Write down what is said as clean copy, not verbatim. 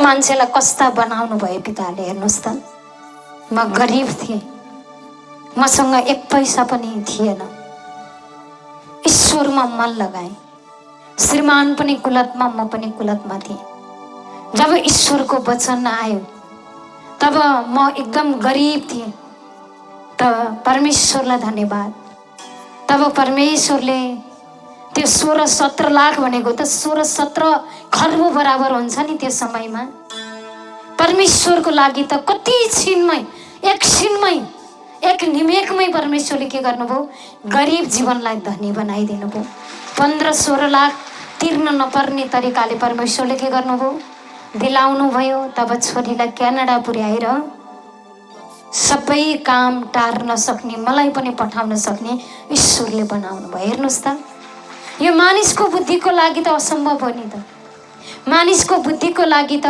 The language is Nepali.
मान्छेलाई कस्ता बनाउनु भयो पिताले। हेर्नुहोस् त, म गरिब थिएँ, मसँग एक पैसा पनि थिएन, ईश्वरमा मन लगाएँ। श्रीमान पनि कुलतमा, म पनि कुलतमा थिएँ। जब ईश्वरको वचन आयो तब म एकदम गरिब थिएँ। तब परमेश्वरलाई धन्यवाद। तब परमेश्वरले त्यो 16-17 लाख भनेको त 16-17 खर्ब बराबर हुन्छ नि त्यो समयमा। परमेश्वरको लागि त कति छिनमै, एकछिनमै, एक निमेकमै परमेश्वरले के गर्नुभयो? गरिब जीवनलाई धनी बनाइदिनु भयो। 15-16 लाख तिर्न नपर्ने तरिकाले परमेश्वरले के गर्नुभयो? दिलाउनु भयो। तब छोरीलाई क्यानाडा पुर्याएर सबै काम टार्न सक्ने, मलाई पनि पठाउन सक्ने ईश्वरले बनाउनु भयो। हेर्नुहोस् त, यो मानिसको बुद्धिको लागि त असम्भव हो नि त। मानिसको बुद्धिको लागि त